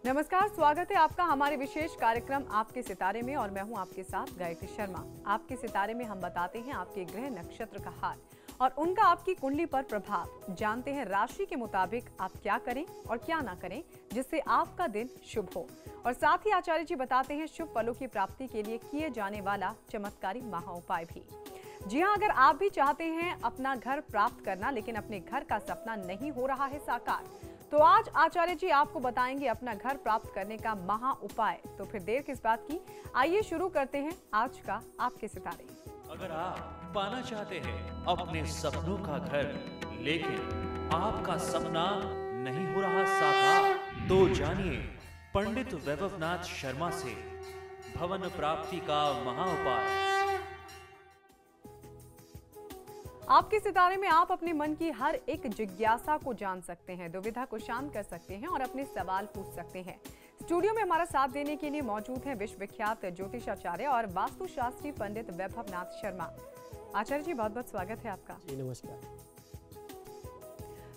नमस्कार, स्वागत है आपका हमारे विशेष कार्यक्रम आपके सितारे में और मैं हूं आपके साथ गायत्री शर्मा। आपके सितारे में हम बताते हैं आपके ग्रह नक्षत्र का हाल और उनका आपकी कुंडली पर प्रभाव। जानते हैं राशि के मुताबिक आप क्या करें और क्या ना करें जिससे आपका दिन शुभ हो। और साथ ही आचार्य जी बताते हैं शुभ फलों की प्राप्ति के लिए किए जाने वाला चमत्कारी महा उपाय भी। जी हाँ, अगर आप भी चाहते हैं अपना घर प्राप्त करना लेकिन अपने घर का सपना नहीं हो रहा है साकार, तो आज आचार्य जी आपको बताएंगे अपना घर प्राप्त करने का महा उपाय। तो फिर देर किस बात की, आइए शुरू करते हैं आज का आपके सितारे। अगर आप पाना चाहते हैं अपने सपनों का घर, लेकिन आपका सपना नहीं हो रहा साकार, तो जानिए पंडित वैभवनाथ शर्मा से भवन प्राप्ति का महा उपाय। आपके सितारे में आप अपने मन की हर एक जिज्ञासा को जान सकते हैं, दुविधा को शांत कर सकते हैं और अपने सवाल पूछ सकते हैं। स्टूडियो में हमारा साथ देने के लिए मौजूद हैं विश्वविख्यात ज्योतिषाचार्य और वास्तुशास्त्री पंडित वैभवनाथ शर्मा। आचार्य जी, बहुत बहुत स्वागत है आपका। जी नमस्कार।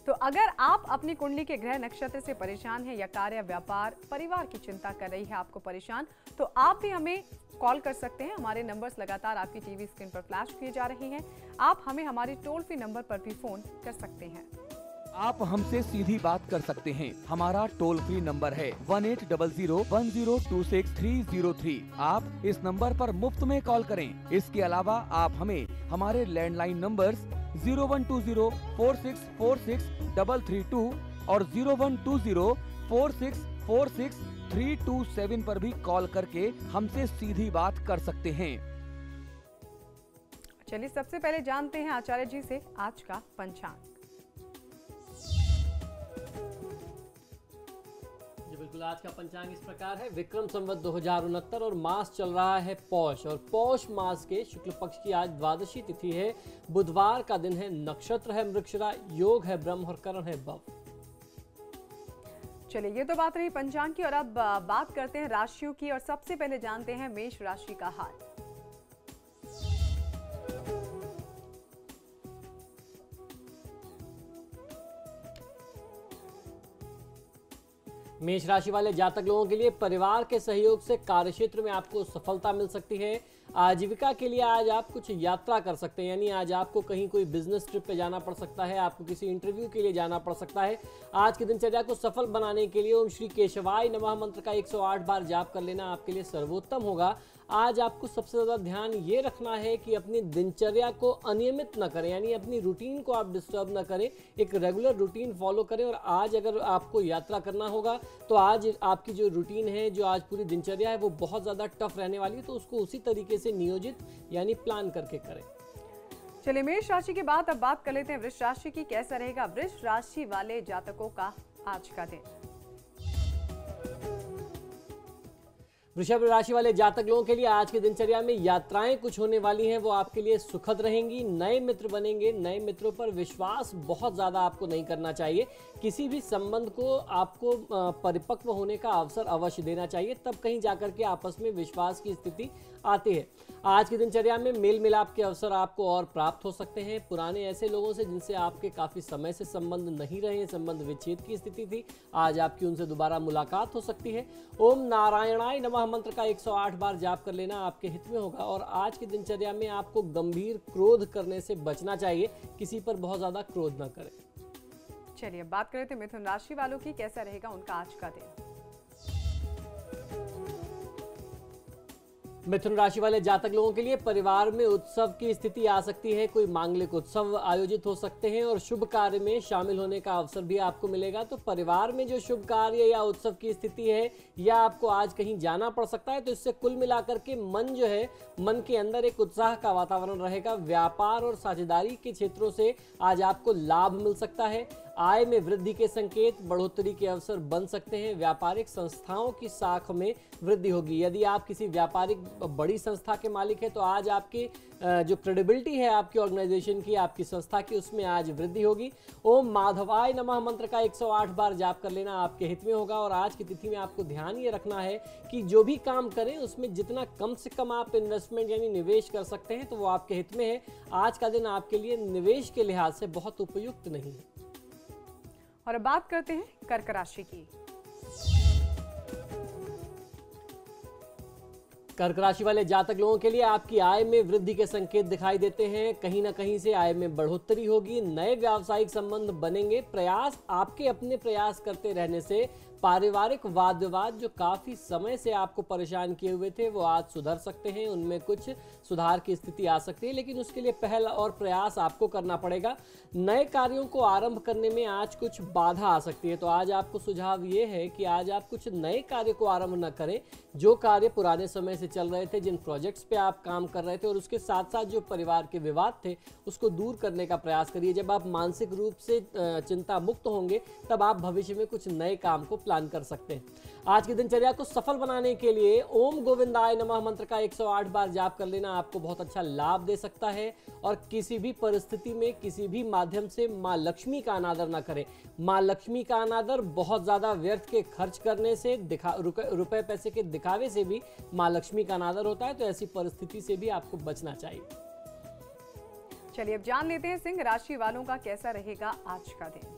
तो अगर आप अपनी कुंडली के ग्रह नक्षत्र से परेशान हैं या कार्य, व्यापार, परिवार की चिंता कर रही है आपको परेशान, तो आप भी हमें कॉल कर सकते हैं। हमारे नंबर्स लगातार आपकी टीवी स्क्रीन पर फ्लैश किए जा रहे हैं। आप हमें हमारे टोल फ्री नंबर पर भी फोन कर सकते हैं। आप हमसे सीधी बात कर सकते हैं। हमारा टोल फ्री नंबर है 180010263003। आप इस नंबर पर मुफ्त में कॉल करें। इसके अलावा आप हमें हमारे लैंडलाइन नंबर्स 012046463332 और 012046463327 पर भी कॉल करके हमसे सीधी बात कर सकते हैं। चलिए सबसे पहले जानते हैं आचार्य जी से आज का पंचांग। बिल्कुल, आज का पंचांग इस प्रकार है। विक्रम संवत 2069 और मास चल रहा है पौष, और पौष मास के शुक्ल पक्ष की आज द्वादशी तिथि है। बुधवार का दिन है, नक्षत्र है मृगशिरा, योग है ब्रह्म और करण है बव। चलिए, ये तो बात रही पंचांग की और अब बात करते हैं राशियों की और सबसे पहले जानते हैं मेष राशि का हाल। मेष राशि वाले जातक लोगों के लिए परिवार के सहयोग से कार्यक्षेत्र में आपको सफलता मिल सकती है। आजीविका के लिए आज आप कुछ यात्रा कर सकते हैं, यानी आज आपको कहीं कोई बिजनेस ट्रिप पे जाना पड़ सकता है, आपको किसी इंटरव्यू के लिए जाना पड़ सकता है। आज की दिनचर्या को सफल बनाने के लिए ओम श्री केशवाय नमः मंत्र का 108 बार जाप कर लेना आपके लिए सर्वोत्तम होगा। आज आपको सबसे ज्यादा ध्यान ये रखना है कि अपनी दिनचर्या को अनियमित न करें, यानी अपनी रूटीन को आप डिस्टर्ब न करें, एक रेगुलर रूटीन फॉलो करें। और आज अगर आपको यात्रा करना होगा तो आज आपकी जो रूटीन है, जो आज पूरी दिनचर्या है, वो बहुत ज्यादा टफ रहने वाली है, तो उसको उसी तरीके से नियोजित यानी प्लान करके करें। चलिए, मेष राशि के बाद अब बात कर लेते हैं वृष राशि की। कैसा रहेगा वृष राशि वाले जातकों का आज का दिन। वृषभ राशि वाले जातक लोगों के लिए आज की दिनचर्या में यात्राएं कुछ होने वाली हैं, वो आपके लिए सुखद रहेंगी। नए मित्र बनेंगे, नए मित्रों पर विश्वास बहुत ज्यादा आपको नहीं करना चाहिए। किसी भी संबंध को आपको परिपक्व होने का अवसर अवश्य देना चाहिए, तब कहीं जाकर के आपस में विश्वास की स्थिति आती है। आज की दिनचर्या में मेल मिलाप के अवसर आपको और प्राप्त हो सकते हैं। पुराने ऐसे लोगों से जिनसे आपके काफी समय से संबंध नहीं रहे, संबंध विच्छेद की स्थिति थी, आज आपकी उनसे दोबारा मुलाकात हो सकती है। ओम नारायणाय नमः मंत्र का 108 बार जाप कर लेना आपके हित में होगा। और आज की दिनचर्या में आपको गंभीर क्रोध करने से बचना चाहिए, किसी पर बहुत ज्यादा क्रोध न करें। चलिए, बात करें तो मिथुन राशि वालों की। कैसा रहेगा उनका आज का दिन। मिथुन राशि वाले जातक लोगों के लिए परिवार में उत्सव की स्थिति आ सकती है। कोई मांगलिक उत्सव आयोजित हो सकते हैं और शुभ कार्य में शामिल होने का अवसर भी आपको मिलेगा। तो परिवार में जो शुभ कार्य या उत्सव की स्थिति है, या आपको आज कहीं जाना पड़ सकता है, तो इससे कुल मिलाकर के मन जो है, मन के अंदर एक उत्साह का वातावरण रहेगा। व्यापार और साझेदारी के क्षेत्रों से आज आपको लाभ मिल सकता है। आय में वृद्धि के संकेत, बढ़ोतरी के अवसर बन सकते हैं। व्यापारिक संस्थाओं की साख में वृद्धि होगी। यदि आप किसी व्यापारिक बड़ी संस्था के मालिक हैं, तो आज आपकी जो क्रेडिबिलिटी है आपकी ऑर्गेनाइजेशन की, आपकी संस्था की, उसमें आज वृद्धि होगी। ओम माधवाय नमः मंत्र का 108 बार जाप कर लेना आपके हित में होगा। और आज की तिथि में आपको ध्यान ये रखना है कि जो भी काम करें उसमें जितना कम से कम आप इन्वेस्टमेंट यानी निवेश कर सकते हैं, तो वो आपके हित में है। आज का दिन आपके लिए निवेश के लिहाज से बहुत उपयुक्त नहीं है। और अब बात करते हैं कर्क राशि की। कर्क राशि वाले जातक लोगों के लिए आपकी आय में वृद्धि के संकेत दिखाई देते हैं। कहीं ना कहीं से आय में बढ़ोतरी होगी, नए व्यावसायिक संबंध बनेंगे। प्रयास आपके अपने प्रयास करते रहने से पारिवारिक वाद विवाद जो काफी समय से आपको परेशान किए हुए थे वो आज सुधर सकते हैं, उनमें कुछ सुधार की स्थिति आ सकती है, लेकिन उसके लिए पहल और प्रयास आपको करना पड़ेगा। नए कार्यों को आरंभ करने में आज कुछ बाधा आ सकती है, तो आज आपको सुझाव ये है कि आज आप कुछ नए कार्य को आरंभ न करें। जो कार्य पुराने समय से चल रहे थे, जिन प्रोजेक्ट्स पे आप काम कर रहे थे और उसके साथ साथ जो परिवार के विवाद थे उसको दूर करने का प्रयास करिए। जब आप मानसिक रूप से चिंता मुक्त होंगे तब आप भविष्य में कुछ नए काम को प्लान कर सकते हैं। आज की दिनचर्या को सफल बनाने के लिए ओम गोविंदाय नमः मंत्र का 108 बार जाप कर लेना आपको बहुत अच्छा लाभ दे सकता है। और किसी भी परिस्थिति में किसी भी माध्यम से मां लक्ष्मी का अनादर ना करें। मां लक्ष्मी का अनादर बहुत ज्यादा व्यर्थ के खर्च करने से, रुपए पैसे के दिखावे से भी मां लक्ष्मी का अनादर होता है, तो ऐसी परिस्थिति से भी आपको बचना चाहिए। चलिए अब जान लेते हैं सिंह राशि वालों का कैसा रहेगा आज का दिन।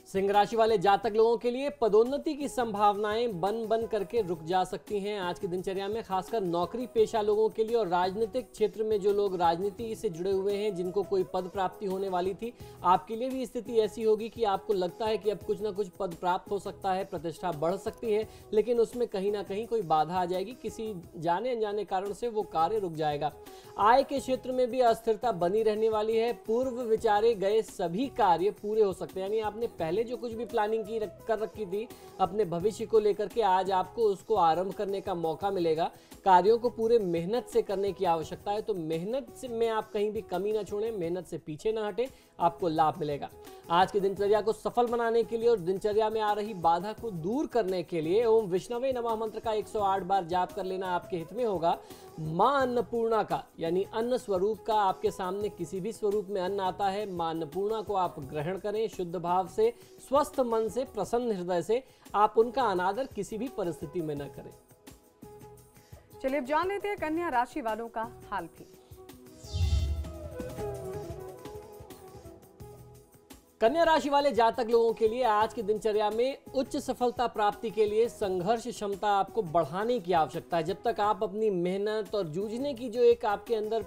सिंह राशि वाले जातक लोगों के लिए पदोन्नति की संभावनाएं बन करके रुक जा सकती हैं आज की दिनचर्या में, खासकर नौकरी पेशा लोगों के लिए और राजनीतिक क्षेत्र में जो लोग राजनीति से जुड़े हुए हैं, जिनको कोई पद प्राप्ति होने वाली थी, आपके लिए भी स्थिति ऐसी होगी कि आपको लगता है कि अब कुछ ना कुछ पद प्राप्त हो सकता है, प्रतिष्ठा बढ़ सकती है, लेकिन उसमें कहीं ना कहीं कोई बाधा आ जाएगी। किसी जाने अनजाने कारण से वो कार्य रुक जाएगा। आय के क्षेत्र में भी अस्थिरता बनी रहने वाली है। पूर्व विचारे गए सभी कार्य पूरे हो सकते हैं, यानी आपने पहले जो कुछ भी प्लानिंग कर रखी थी अपने भविष्य को लेकर के, आज आपको उसको आरंभ करने का मौका मिलेगा। कार्यों को पूरे मेहनत से करने की आवश्यकता है, तो मेहनत में आप कहीं भी कमी ना छोड़ें, मेहनत से पीछे ना हटें, आपको लाभ मिलेगा। आज की दिनचर्या को सफल बनाने के लिए और दिनचर्या में आ रही बाधा को दूर करने के लिए ओम विष्णवे नमः मंत्र का 108 बार जाप कर लेना आपके हित में होगा। मां अन्नपूर्णा का, यानी अन्न स्वरूप का, आपके सामने किसी भी स्वरूप में अन्न आता है, मां अन्नपूर्णा को आप ग्रहण करें शुद्ध भाव से, स्वस्थ मन से, प्रसन्न हृदय से। आप उनका अनादर किसी भी परिस्थिति में न करें। चलिए अब जान लेते हैं कन्या राशि वालों का हाल भी। कन्या राशि वाले जातक लोगों के लिए आज की दिनचर्या में उच्च सफलता प्राप्ति के लिए संघर्ष क्षमता आपको बढ़ाने की आवश्यकता है। जब तक आप अपनी मेहनत और जूझने की जो एक आपके अंदर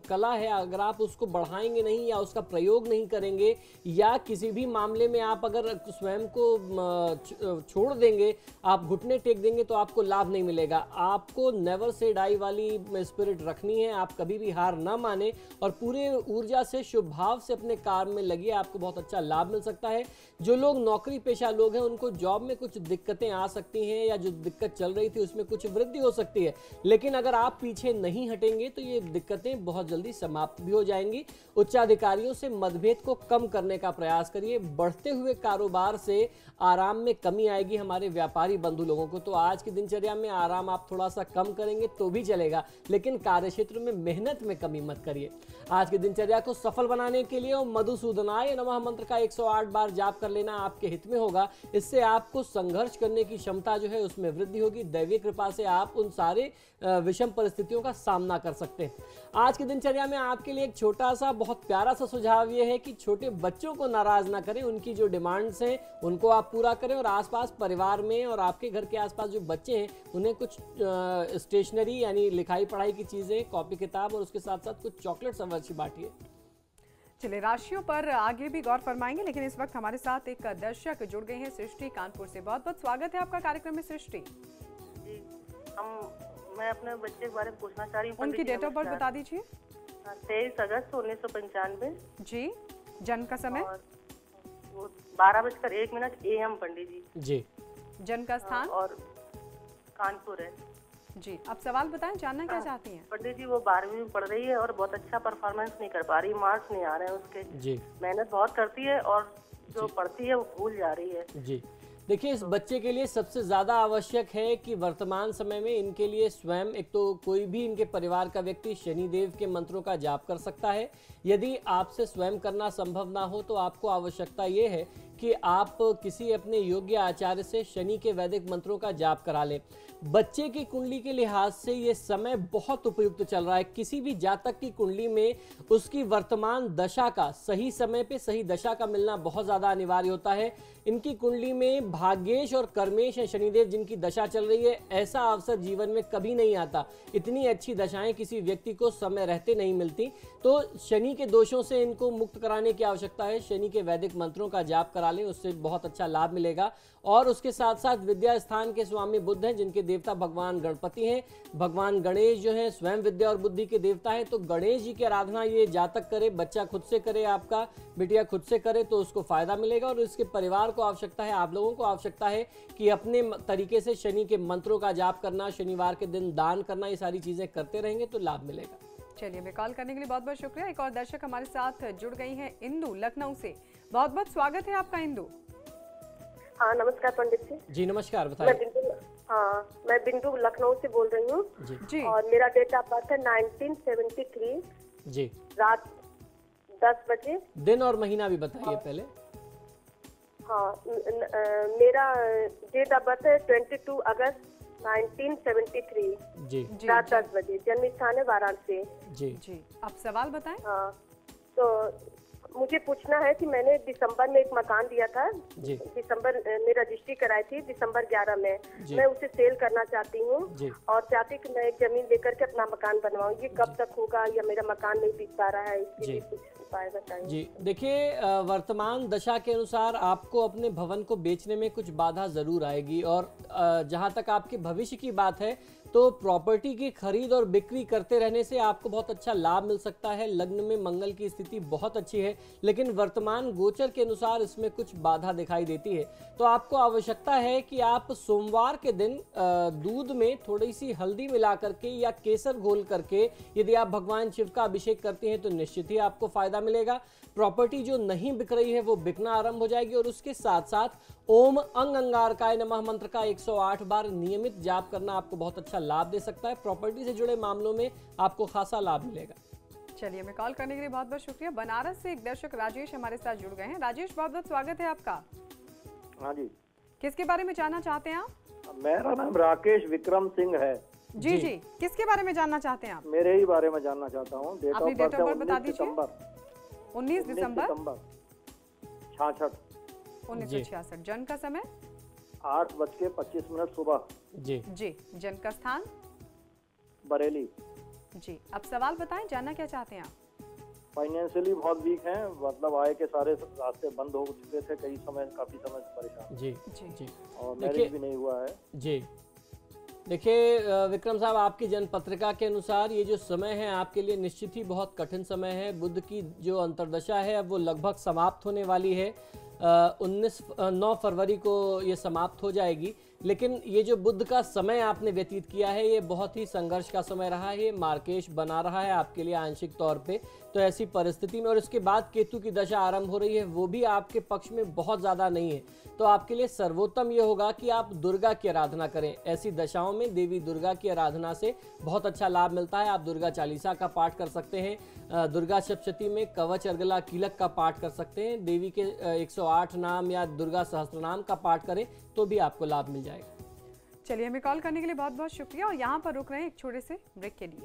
कला है, अगर आप उसको बढ़ाएंगे नहीं या उसका प्रयोग नहीं करेंगे, या किसी भी मामले में आप अगर स्वयं को छोड़ देंगे, आप घुटने टेक देंगे, तो आपको लाभ नहीं मिलेगा। आपको नेवर से डाई वाली स्पिरिट रखनी है। आप कभी भी हार ना माने और पूरे ऊर्जा से शुभ भाव से अपने काम में लगिए, आपको बहुत अच्छा लाभ मिल सकता है। जो लोग नौकरी पेशा लोग हैं, उनको जॉब में कुछ दिक्कतें आ सकती हैं, या जो दिक्कत चल रही थी उसमें कुछ वृद्धि हो सकती है, लेकिन अगर आप पीछे नहीं हटेंगे तो ये दिक्कतें बहुत जल्दी समाप्त भी हो जाएंगी। उच्चाधिकारियों से मतभेद को कम करने का प्रयास करिए। बढ़ते हुए कारोबार से आराम में कमी आएगी हमारे व्यापारी बंधु लोगों को, तो आज की दिनचर्या में आराम आप थोड़ा सा कम करेंगे तो भी चलेगा, लेकिन कार्यक्षेत्र में मेहनत में कमी मत करिए। आज की दिनचर्या को सफल बनाने के लिए मधुसूदनाय नमः मंत्र का 108 बार जाप कर लेना आपके हित में होगा। इससे आपको संघर्ष करने की क्षमता जो है उसमें वृद्धि होगी। दैवीय कृपा से आप उन सारे विषम परिस्थितियों का सामना कर सकते हैं। आज की दिनचर्या में आपके लिए एक छोटा सा बहुत प्यारा सा सुझाव ये है कि छोटे बच्चों को नाराज ना करें, उनकी जो डिमांड्स हैं उनको आप पूरा करें, और आसपास परिवार में और आपके घर के आसपास जो बच्चे हैं उन्हें कुछ स्टेशनरी यानी लिखाई पढ़ाई की चीजें, कॉपी किताब और उसके साथ साथ कुछ चॉकलेट्स अवश्य बांटिए। चलिए राशियों पर आगे भी गौर फरमाएंगे, लेकिन इस वक्त हमारे साथ एक दर्शक जुड़ गए हैं, सृष्टि कानपुर से। बहुत बहुत स्वागत है आपका कार्यक्रम में सृष्टि जी। मैं अपने बच्चे के बारे में पूछना चाह रही हूँ। उनकी डेट ऑफ बर्थ बता दीजिए। 23 अगस्त 1995 जी। जन्म का समय? 12:01 AM पंडित जी। जन्म का स्थान? और कानपुर है जी। अब सवाल बताएं, जानना क्या चाहती हैं? पंडित जी वो 12वीं में पढ़ रही है और बहुत अच्छा परफॉर्मेंस नहीं कर पा रही, मार्क्स नहीं आ रहे हैं उसके जी। मेहनत बहुत करती है और जो पढ़ती है वो भूल जा रही है जी। देखिए, इस बच्चे के लिए सबसे ज़्यादा आवश्यक है कि वर्तमान समय में इनके लिए स्वयं, एक तो कोई भी इनके परिवार का व्यक्ति शनिदेव के मंत्रों का जाप कर सकता है। यदि आपसे स्वयं करना संभव ना हो तो आपको आवश्यकता ये है कि आप किसी अपने योग्य आचार्य से शनि के वैदिक मंत्रों का जाप करा लें। बच्चे की कुंडली के लिहाज से ये समय बहुत उपयुक्त चल रहा है। किसी भी जातक की कुंडली में उसकी वर्तमान दशा का सही समय पे सही दशा का मिलना बहुत ज़्यादा अनिवार्य होता है। इनकी कुंडली में भाग्येश और कर्मेश है शनिदेव जिनकी दशा चल रही है, ऐसा अवसर जीवन में कभी नहीं आता। इतनी अच्छी दशाएं किसी व्यक्ति को समय रहते नहीं मिलती। तो शनि के दोषों से इनको मुक्त कराने की आवश्यकता है। शनि के वैदिक मंत्रों का जाप करा लें, उससे बहुत अच्छा लाभ मिलेगा। और उसके साथ साथ विद्या स्थान के स्वामी बुद्ध हैं जिनके देवता भगवान गणपति हैं। भगवान गणेश जो हैं स्वयं विद्या और बुद्धि के देवता हैं। तो गणेश जी की आराधना ये जातक करे, बच्चा खुद से करे, आपका बिटिया खुद से करे तो उसको फायदा मिलेगा। और इसके परिवार को आवश्यकता है, आप लोगों को आवश्यकता है कि अपने तरीके से शनि के मंत्रों का जाप करना, शनिवार के दिन दान करना, ये सारी चीजें करते रहेंगे तो लाभ मिलेगा। चलिए, हमें कॉल करने के लिए बहुत बहुत शुक्रिया। एक और दर्शक हमारे साथ जुड़ गई हैं, इंदु लखनऊ से। बहुत बहुत स्वागत है आपका इंदु। हाँ नमस्कार पंडित जी। जी नमस्कार, बताइए। मैं बिंदु लखनऊ से बोल रही हूँ जी। और मेरा डेट ऑफ बर्थ है 1973 जी। रात 10 बजे। दिन और महीना भी बताइए पहले। हाँ मेरा डेट ऑफ बर्थ है 22 अगस्त 1973 जी। रात 10 बजे। जन्म स्थान है वाराणसी। जी। आप सवाल बताएं। हाँ तो मुझे पूछना है कि मैंने दिसंबर में एक मकान दिया था। दिसंबर में रजिस्ट्री कराई थी, दिसंबर 11 में। मैं उसे सेल करना चाहती हूँ और चाहती कि मैं एक जमीन लेकर के अपना मकान बनवाऊँ। ये कब तक होगा या मेरा मकान नहीं बिक पा रहा है, इसके लिए कुछ उपाय बताइए। जी देखिए, वर्तमान दशा के अनुसार आपको अपने भवन को बेचने में कुछ बाधा जरूर आएगी। और जहाँ तक आपके भविष्य की बात है तो प्रॉपर्टी की खरीद और बिक्री करते रहने से आपको बहुत अच्छा लाभ मिल सकता है। लग्न में मंगल की स्थिति बहुत अच्छी है, लेकिन वर्तमान गोचर के अनुसार इसमें कुछ बाधा दिखाई देती है। तो आपको आवश्यकता है कि आप सोमवार के दिन दूध में थोड़ी सी हल्दी मिला करके या केसर घोल करके यदि आप भगवान शिव का अभिषेक करते हैं तो निश्चित ही आपको फायदा मिलेगा। प्रॉपर्टी जो नहीं बिक रही है वो बिकना आरंभ हो जाएगी। और उसके साथ साथ ओम अंग अंगारकाय नमः मंत्र का 108 बार नियमित जाप करना आपको बहुत अच्छा लाभ दे सकता है। प्रॉपर्टी से जुड़े मामलों में आपको खासा लाभ मिलेगा। चलिए, हमें कॉल करने के लिए बहुत बहुत शुक्रिया। बनारस से एक दर्शक राजेश हमारे साथ जुड़ गए हैं। राजेश, बहुत बहुत स्वागत है आपका। हाँ जी। किसके बारे में जानना चाहते हैं आप? मेरा नाम राकेश विक्रम सिंह है। जी। किसके बारे में जानना चाहते हैं आप? मेरे ही बारे में जानना चाहता हूँ। डेट ऑफ बर्थ बता दीजिए। 19 दिसंबर 66 1966। जन्म का समय 8:25 सुबह। जी। जन्म का स्थान बरेली। जी। अब सवाल बताएं, जानना क्या चाहते हैं आप? फाइनेंशियली बहुत वीक हैं, मतलब आय के सारे रास्ते बंद हो चुके थे, काफी समय से परेशान। जी। और मैरिज भी नहीं हुआ है। जी देखिए विक्रम साहब, आपकी जन्म पत्रिका के अनुसार ये जो समय है आपके लिए निश्चित ही बहुत कठिन समय है। बुध की जो अंतर्दशा है अब वो लगभग समाप्त होने वाली है। 9 फरवरी को ये समाप्त हो जाएगी। लेकिन ये जो बुध का समय आपने व्यतीत किया है ये बहुत ही संघर्ष का समय रहा है। ये मार्केश बना रहा है आपके लिए आंशिक तौर पे। तो ऐसी परिस्थिति में और इसके बाद केतु की दशा आरंभ हो रही है, वो भी आपके पक्ष में बहुत ज़्यादा नहीं है। तो आपके लिए सर्वोत्तम ये होगा कि आप दुर्गा की आराधना करें। ऐसी दशाओं में देवी दुर्गा की आराधना से बहुत अच्छा लाभ मिलता है। आप दुर्गा चालीसा का पाठ कर सकते हैं, दुर्गा सप्तशती में कवच अर्गला कीलक का पाठ कर सकते हैं, देवी के 108 नाम या दुर्गा सहस्त्रनाम का पाठ करें तो भी आपको लाभ मिल जाएगा। चलिए, हमें कॉल करने के लिए बहुत बहुत शुक्रिया। और यहाँ पर रुक रहे हैं एक छोटे से ब्रेक के लिए।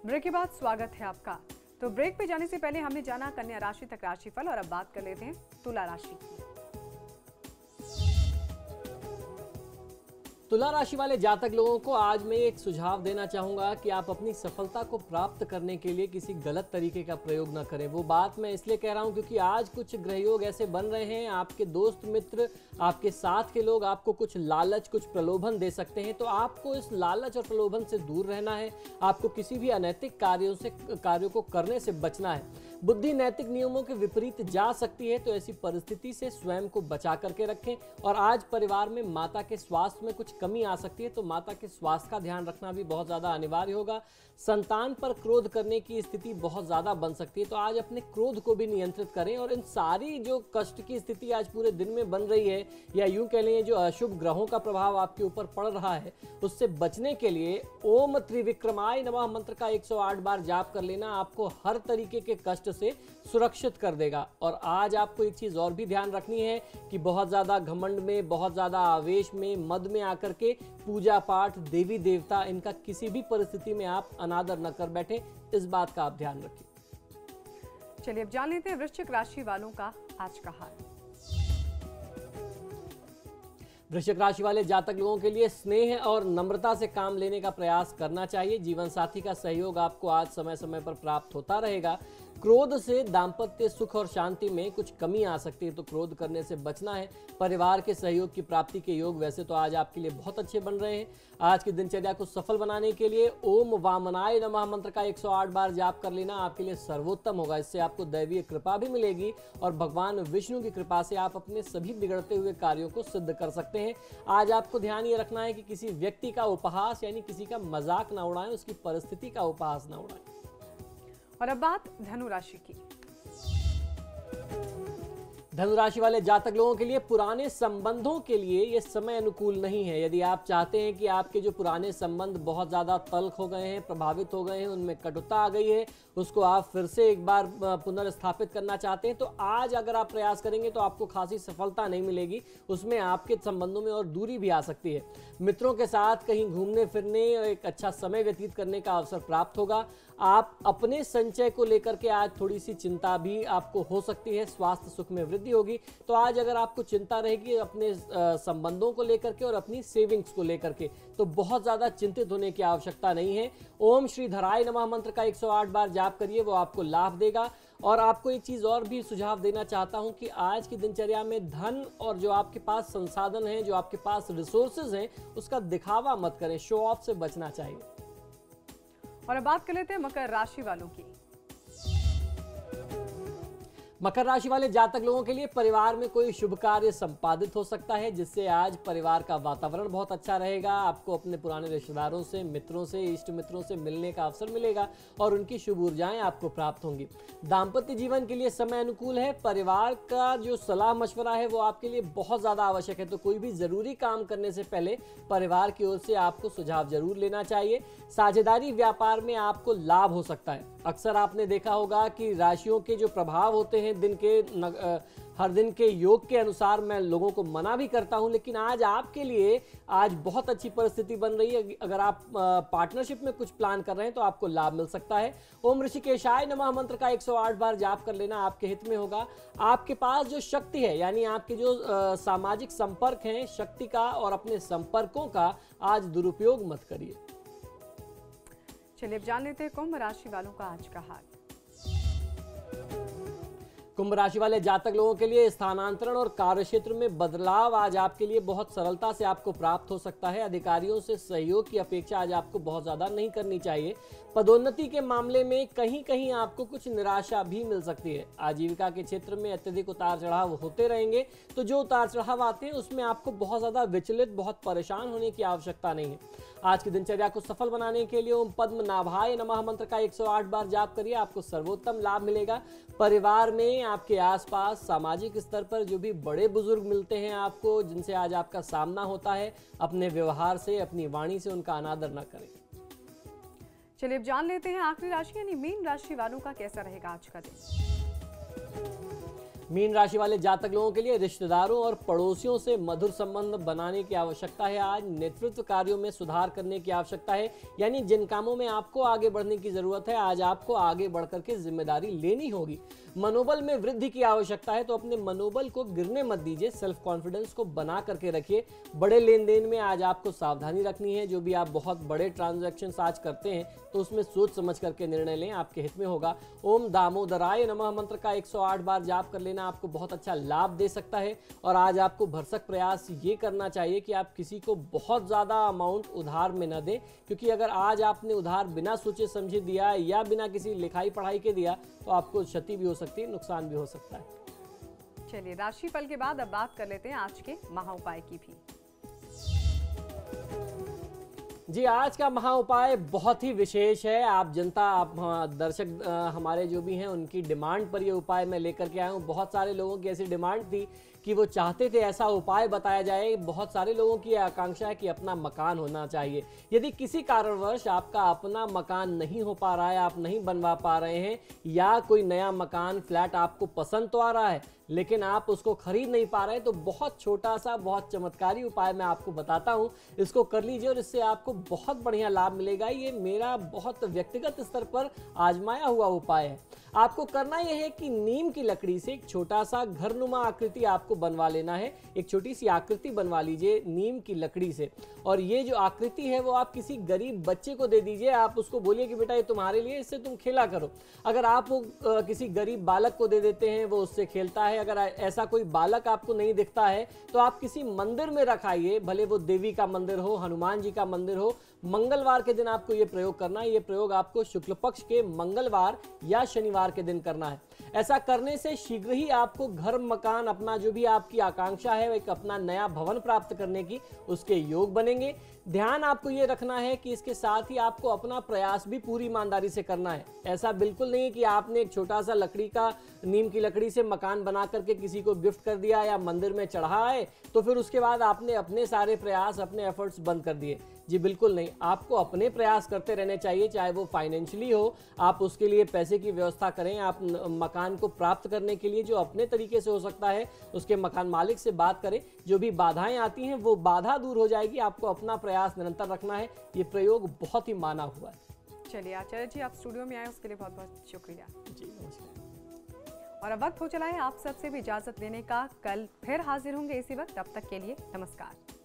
ब्रेक के बाद स्वागत है आपका। तो ब्रेक पे जाने से पहले हमने जाना कन्या राशि तक राशिफल, और अब बात कर लेते हैं तुला राशि की। तुला राशि वाले जातक लोगों को आज मैं एक सुझाव देना चाहूँगा कि आप अपनी सफलता को प्राप्त करने के लिए किसी गलत तरीके का प्रयोग ना करें। वो बात मैं इसलिए कह रहा हूँ क्योंकि आज कुछ ग्रहयोग ऐसे बन रहे हैं, आपके दोस्त मित्र, आपके साथ के लोग आपको कुछ लालच, कुछ प्रलोभन दे सकते हैं। तो आपको इस लालच और प्रलोभन से दूर रहना है। आपको किसी भी अनैतिक कार्यों को करने से बचना है। बुद्धि नैतिक नियमों के विपरीत जा सकती है, तो ऐसी परिस्थिति से स्वयं को बचा करके रखें। और आज परिवार में माता के स्वास्थ्य में कुछ कमी आ सकती है, तो माता के स्वास्थ्य का ध्यान रखना भी बहुत ज़्यादा अनिवार्य होगा। संतान पर क्रोध करने की स्थिति बहुत ज़्यादा बन सकती है, तो आज अपने क्रोध को भी नियंत्रित करें। और इन सारी जो कष्ट की स्थिति आज पूरे दिन में बन रही है, या यूं कह लें जो अशुभ ग्रहों का प्रभाव आपके ऊपर पड़ रहा है, उससे बचने के लिए ओम त्रिविक्रमाय नमः मंत्र का 108 बार जाप कर लेना आपको हर तरीके के कष्ट से सुरक्षित कर देगा। और आज आपको एक चीज और भी ध्यान रखनी है कि बहुत ज्यादा घमंड में, बहुत ज्यादा आवेश में, मद में आकर के पूजा पाठ, देवी देवता, इनका किसी भी परिस्थिति में आप अनादर न कर बैठे, इस बात का आप ध्यान रखिए। चलिए अब जान लेते हैं वृश्चिक राशि वालों का आज का हाल। वृश्चिक राशि वाले जातक लोगों के लिए स्नेह और नम्रता से काम लेने का प्रयास करना चाहिए। जीवन साथी का सहयोग आपको आज समय समय पर प्राप्त होता रहेगा। क्रोध से दाम्पत्य सुख और शांति में कुछ कमी आ सकती है, तो क्रोध करने से बचना है। परिवार के सहयोग की प्राप्ति के योग वैसे तो आज आपके लिए बहुत अच्छे बन रहे हैं। आज की दिनचर्या को सफल बनाने के लिए ओम वामनाय नमः मंत्र का 108 बार जाप कर लेना आपके लिए सर्वोत्तम होगा। इससे आपको दैवीय कृपा भी मिलेगी और भगवान विष्णु की कृपा से आप अपने सभी बिगड़ते हुए कार्यों को सिद्ध कर सकते हैं। आज आपको ध्यान ये रखना है कि किसी व्यक्ति का उपहास यानी किसी का मजाक ना उड़ाएं, उसकी परिस्थिति का उपहास ना उड़ाएं। और अब बात धनु राशि की। धनु राशि वाले जातक लोगों के लिए पुराने संबंधों के लिए ये समय अनुकूल नहीं है। यदि आप चाहते हैं कि आपके जो पुराने संबंध बहुत ज्यादा तल्ख हो गए हैं, प्रभावित हो गए हैं, उनमें कटुता आ गई है, उसको आप फिर से एक बार पुनर्स्थापित करना चाहते हैं, तो आज अगर आप प्रयास करेंगे तो आपको खासी सफलता नहीं मिलेगी। उसमें आपके संबंधों में और दूरी भी आ सकती है। मित्रों के साथ कहीं घूमने फिरने एक अच्छा समय व्यतीत करने का अवसर प्राप्त होगा। आप अपने संचय को लेकर के आज थोड़ी सी चिंता भी आपको हो सकती है। स्वास्थ्य सुख में वृद्धि होगी, तो आज अगर आपको चिंता रहेगी अपने संबंधों को लेकर के और अपनी सेविंग्स को लेकर के, तो बहुत ज्यादा चिंतित होने की आवश्यकता नहीं है। ओम श्री धराय नमः मंत्र का 108 बार जाप करिए, वो आपको लाभ देगा। और आपको एक चीज और भी सुझाव देना चाहता हूं कि आज की दिनचर्या में धन और जो आपके पास संसाधन हैं, जो आपके पास रिसोर्सेज हैं, उसका दिखावा मत करें, शो ऑफ से बचना चाहिए। और अब बात कर लेते हैं मकर राशि वालों की। मकर राशि वाले जातक लोगों के लिए परिवार में कोई शुभ कार्य संपादित हो सकता है, जिससे आज परिवार का वातावरण बहुत अच्छा रहेगा। आपको अपने पुराने रिश्तेदारों से, मित्रों से, इष्ट मित्रों से मिलने का अवसर मिलेगा और उनकी शुभ ऊर्जाएं आपको प्राप्त होंगी। दाम्पत्य जीवन के लिए समय अनुकूल है। परिवार का जो सलाह मशवरा है वो आपके लिए बहुत ज्यादा आवश्यक है, तो कोई भी जरूरी काम करने से पहले परिवार की ओर से आपको सुझाव जरूर लेना चाहिए। साझेदारी व्यापार में आपको लाभ हो सकता है। अक्सर आपने देखा होगा कि राशियों के जो प्रभाव होते हैं दिन के हर दिन के योग के अनुसार मैं लोगों को मना भी करता हूं, लेकिन आज आपके लिए आज बहुत अच्छी परिस्थिति बन रही है। अगर आप पार्टनरशिप में कुछ प्लान कर रहे हैं तो आपको लाभ मिल सकता है। ओम ऋषिकेशाय नमः मंत्र का 108 बार जाप कर लेना आपके हित में होगा। आपके पास जो शक्ति है, यानी आपके जो सामाजिक संपर्क हैं, शक्ति का और अपने संपर्कों का आज दुरुपयोग मत करिए। चलिए अब जान लेते हैं कुंभ राशि वालों का आज का हाल। कुंभ राशि वाले जातक लोगों के लिए स्थानांतरण और कार्यक्षेत्र में बदलाव आज आपके लिए बहुत सरलता से आपको प्राप्त हो सकता है। अधिकारियों से सहयोग की अपेक्षा आज आपको बहुत ज्यादा नहीं करनी चाहिए। पदोन्नति के मामले में कहीं कहीं आपको कुछ निराशा भी मिल सकती है। आजीविका के क्षेत्र में अत्यधिक उतार चढ़ाव होते रहेंगे, तो जो उतार चढ़ाव आते हैं उसमें आपको बहुत ज्यादा विचलित, बहुत परेशान होने की आवश्यकता नहीं है। आज की दिनचर्या को सफल बनाने के लिए ओम पद्मनाभाय नमः मंत्र का 108 बार जाप करिए, आपको सर्वोत्तम लाभ मिलेगा। परिवार में, आपके आसपास, सामाजिक स्तर पर जो भी बड़े बुजुर्ग मिलते हैं आपको, जिनसे आज आपका सामना होता है, अपने व्यवहार से, अपनी वाणी से उनका अनादर न करें। चलिए अब जान लेते हैं आखिरी राशि यानी मीन राशि वालों का कैसा रहेगा आज का दिन। मीन राशि वाले जातक लोगों के लिए रिश्तेदारों और पड़ोसियों से मधुर संबंध बनाने की आवश्यकता है। आज नेतृत्व कार्यों में सुधार करने की आवश्यकता है, यानी जिन कामों में आपको आगे बढ़ने की जरूरत है, आज आपको आगे बढ़ करके जिम्मेदारी लेनी होगी। मनोबल में वृद्धि की आवश्यकता है, तो अपने मनोबल को गिरने मत दीजिए, सेल्फ कॉन्फिडेंस को बना करके रखिए। बड़े लेन देन में आज आपको सावधानी रखनी है। जो भी आप बहुत बड़े ट्रांजैक्शन आज करते हैं तो उसमें सोच समझ करके निर्णय लें, आपके हित में होगा। ओम दामोदराय नमः मंत्र का 108 बार जाप कर लेना लेना आपको बहुत अच्छा लाभ दे सकता है। और आज आपको भरसक प्रयास ये करना चाहिए कि आप किसी को बहुत ज़्यादा अमाउंट उधार में न दें, क्योंकि अगर आज आपने उधार बिना सोचे समझे दिया या बिना किसी लिखाई पढ़ाई के दिया तो आपको क्षति भी हो सकती है, नुकसान भी हो सकता है। चलिए, राशिफल के बाद अब बात कर लेते हैं आज के महा उपाय की भी। जी, आज का महा उपाय बहुत ही विशेष है। आप जनता, आप दर्शक हमारे जो भी हैं उनकी डिमांड पर ये उपाय मैं लेकर के आया हूँ। बहुत सारे लोगों की ऐसी डिमांड थी कि वो चाहते थे ऐसा उपाय बताया जाए। बहुत सारे लोगों की आकांक्षा है कि अपना मकान होना चाहिए। यदि किसी कारणवश आपका अपना मकान नहीं हो पा रहा है, आप नहीं बनवा पा रहे हैं, या कोई नया मकान फ्लैट आपको पसंद तो आ रहा है लेकिन आप उसको खरीद नहीं पा रहे, तो बहुत छोटा सा बहुत चमत्कारी उपाय मैं आपको बताता हूं। इसको कर लीजिए और इससे आपको बहुत बढ़िया लाभ मिलेगा। ये मेरा बहुत व्यक्तिगत स्तर पर आजमाया हुआ उपाय है। आपको करना यह है कि नीम की लकड़ी से एक छोटा सा घरनुमा आकृति आपको बनवा लेना है। एक छोटी सी आकृति बनवा लीजिए नीम की लकड़ी से, और ये जो आकृति है वो आप किसी गरीब बच्चे को दे दीजिए। आप उसको बोलिए कि बेटा ये तुम्हारे लिए, इससे तुम खेला करो। अगर आप वो किसी गरीब बालक को दे देते हैं, वो उससे खेलता है। अगर ऐसा कोई बालक आपको नहीं दिखता है तो आप किसी मंदिर में रखाइए, भले वो देवी का मंदिर हो, हनुमान जी का मंदिर हो। मंगलवार के दिन आपको ये प्रयोग करना है। ये प्रयोग आपको शुक्ल पक्ष के मंगलवार या शनिवार के दिन करना है। ऐसा करने से शीघ्र ही आपको घर, मकान, अपना जो भी आपकी आकांक्षा है, एक अपना नया भवन प्राप्त करने की, उसके योग बनेंगे। ध्यान आपको ये रखना है कि इसके साथ ही आपको अपना प्रयास भी पूरी ईमानदारी से करना है। ऐसा बिल्कुल नहीं कि आपने एक छोटा सा लकड़ी का, नीम की लकड़ी से मकान बना करके किसी को गिफ्ट कर दिया या मंदिर में चढ़ाए तो फिर उसके बाद आपने अपने सारे प्रयास, अपने एफर्ट्स बंद कर दिए। जी बिल्कुल नहीं, आपको अपने प्रयास करते रहने चाहिए, चाहे वो फाइनेंशियली हो। आप उसके लिए पैसे की व्यवस्था करें। आप मकान को प्राप्त करने के लिए जो अपने तरीके से हो सकता है उसके मकान मालिक से बात करें। जो भी बाधाएं आती हैं वो बाधा दूर हो जाएगी। आपको अपना प्रयास निरंतर रखना है। ये प्रयोग बहुत ही माना हुआ है। चलिए आचार्य जी, आप स्टूडियो में आए उसके लिए बहुत बहुत शुक्रिया। जी नमस्कार। और अब वक्त हो चला है आप सबसे भी इजाजत लेने का। कल फिर हाजिर होंगे इसी वक्त। तब तक के लिए नमस्कार।